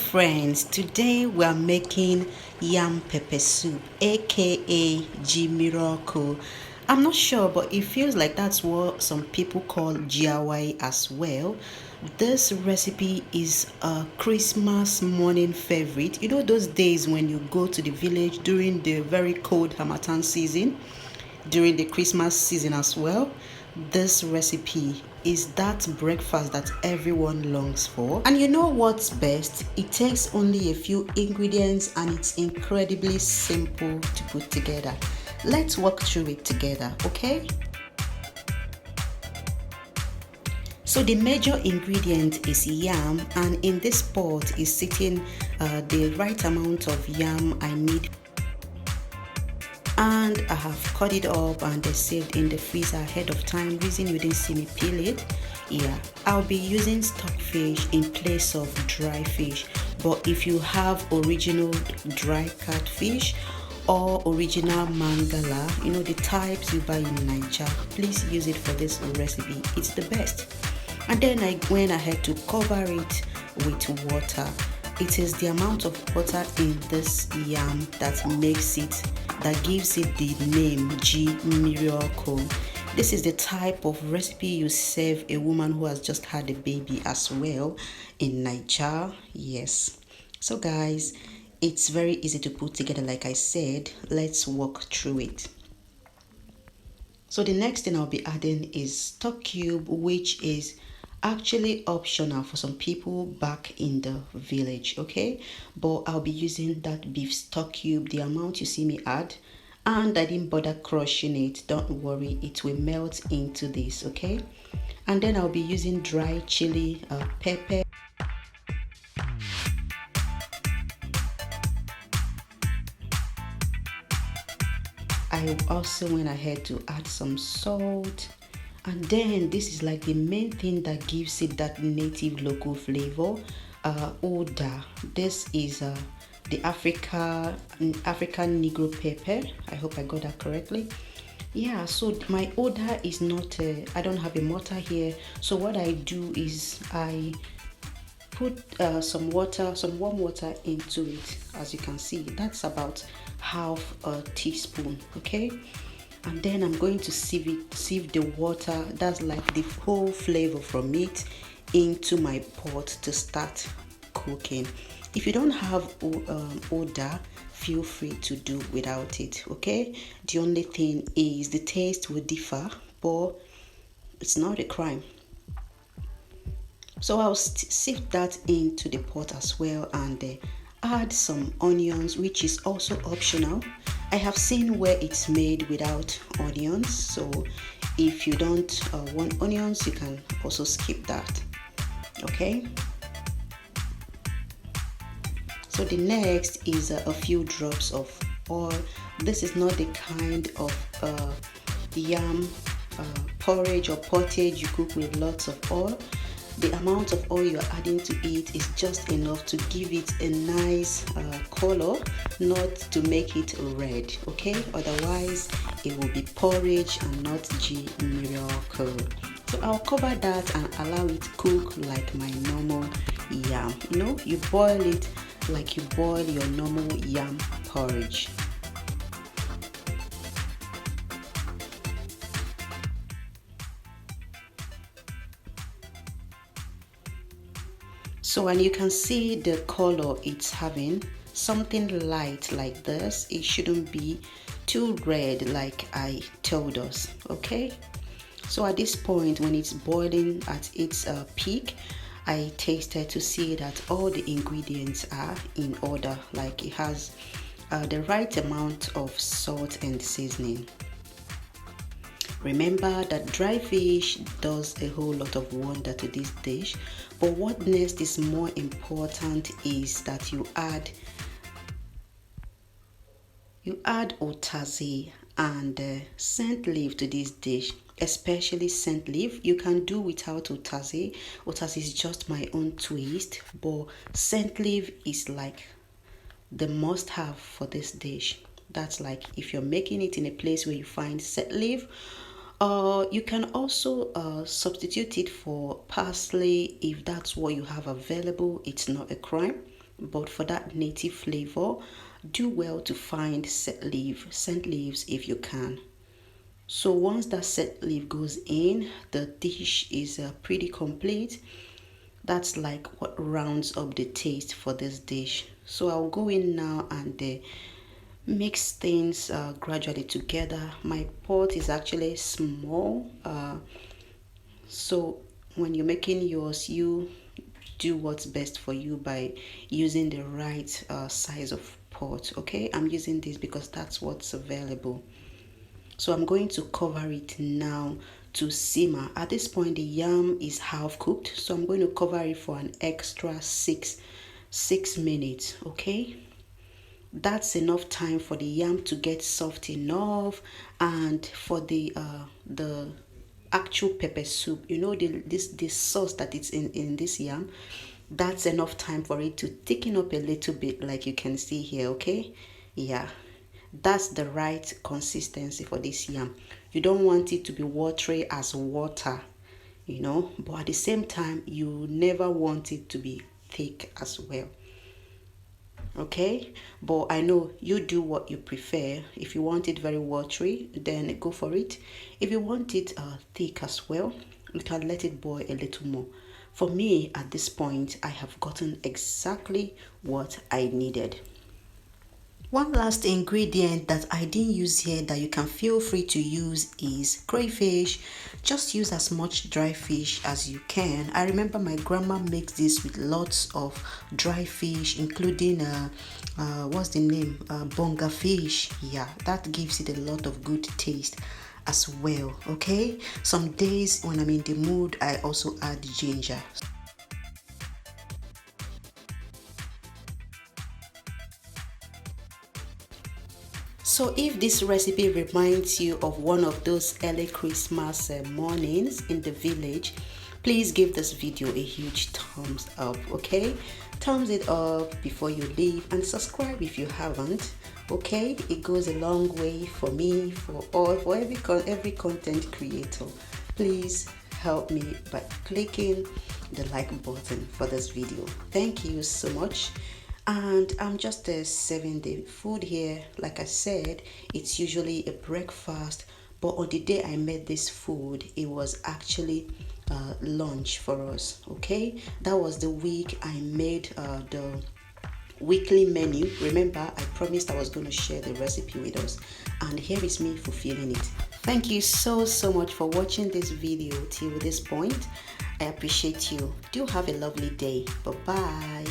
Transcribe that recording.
friends, today we are making yam pepper soup, aka Mmirioku. I'm not sure, but it feels like that's what some people call giawai as well. This recipe is a Christmas morning favorite. You know those days when you go to the village during the very cold Hamatan season, during the Christmas season as well. This recipe is that breakfast that everyone longs for. And you know what's best? It takes only a few ingredients and it's incredibly simple to put together. Let's walk through it together, okay? So the major ingredient is yam, and in this pot is sitting the right amount of yam I need, and I have cut it up and saved in the freezer ahead of time. Reason you didn't see me peel it, yeah, I'll be using stockfish in place of dry fish. But if you have original dry catfish or original mangala, you know the types you buy in Nigeria, please use it for this recipe. It's the best. And then I went ahead to cover it with water. It is the amount of water in this yam that gives it the name Mmirioku. This is the type of recipe you serve a woman who has just had a baby as well in Nigeria. Yes. So guys, it's very easy to put together. Like I said, let's walk through it. So the next thing I'll be adding is stock cube, which is actually optional for some people back in the village, okay? But I'll be using that beef stock cube, the amount you see me add, and I didn't bother crushing it. Don't worry, it will melt into this, okay? And then I'll be using dry chili pepper. I also went ahead to add some salt, and then this is like the main thing that gives it that native local flavor, oda. This is the African Negro pepper. I hope I got that correctly. Yeah, so my oda is not I don't have a mortar here, so what I do is I put some warm water into it. As you can see, that's about half a teaspoon, okay? And then I'm going to sieve the water, that's like the whole flavor from it, into my pot to start cooking. If you don't have oda, feel free to do without it, okay? The only thing is the taste will differ, but it's not a crime. So I'll sift that into the pot as well, and add some onions, which is also optional. I have seen where it's made without onions, so if you don't want onions, you can also skip that, okay? So the next is a few drops of oil. This is not the kind of yam porridge or pottage you cook with lots of oil. The amount of oil you're adding to it is just enough to give it a nice color, not to make it red, okay? Otherwise it will be porridge and not Mmirioku. So I'll cover that and allow it to cook like my normal yam. You know, you boil it like you boil your normal yam porridge. So, and you can see the color it's having, something light like this. It shouldn't be too red like I told us, okay? So at this point, when it's boiling at its peak, I tasted to see that all the ingredients are in order, like it has the right amount of salt and seasoning. Remember that dry fish does a whole lot of wonder to this dish, but what next is more important is that you add otazi and scent leaf to this dish, especially scent leaf. You can do without otazi. Otazi is just my own twist, but scent leaf is like the must have for this dish. That's like if you're making it in a place where you find scent leaf. You can also substitute it for parsley if that's what you have available. It's not a crime. but for that native flavor, do well to find scent leaves if you can. So once that scent leaf goes in, the dish is pretty complete. That's like what rounds up the taste for this dish. So I'll go in now and mix things gradually together. My pot is actually small, so when you're making yours, you do what's best for you by using the right size of pot. Okay, I'm using this because that's what's available. So I'm going to cover it now to simmer. At this point, the yam is half cooked, so I'm going to cover it for an extra six minutes. Okay, that's enough time for the yam to get soft enough, and for the actual pepper soup, you know, this sauce that it's in this yam, that's enough time for it to thicken up a little bit, like you can see here. Okay, yeah, that's the right consistency for this yam. You don't want it to be watery as water, you know, but at the same time you never want it to be thick as well. Okay, but I know you do what you prefer. If you want it very watery, then go for it. If you want it thick as well, you can let it boil a little more. For me, at this point, I have gotten exactly what I needed. One last ingredient that I didn't use here that you can feel free to use is crayfish. Just use as much dry fish as you can. I remember my grandma makes this with lots of dry fish, including what's the name? Bonga fish. Yeah, that gives it a lot of good taste as well. Okay, some days when I'm in the mood, I also add ginger. So if this recipe reminds you of one of those early Christmas mornings in the village, please give this video a huge thumbs up, okay? Thumbs it up before you leave, and subscribe if you haven't, okay? It goes a long way for me, for every content creator. Please help me by clicking the like button for this video. Thank you so much. And I'm just serving the food here. Like I said, it's usually a breakfast, but on the day I made this food, it was actually lunch for us. Okay, that was the week I made the weekly menu. Remember, I promised I was going to share the recipe with us, and here is me fulfilling it. Thank you so much for watching this video till this point. I appreciate you. Do have a lovely day. Bye bye.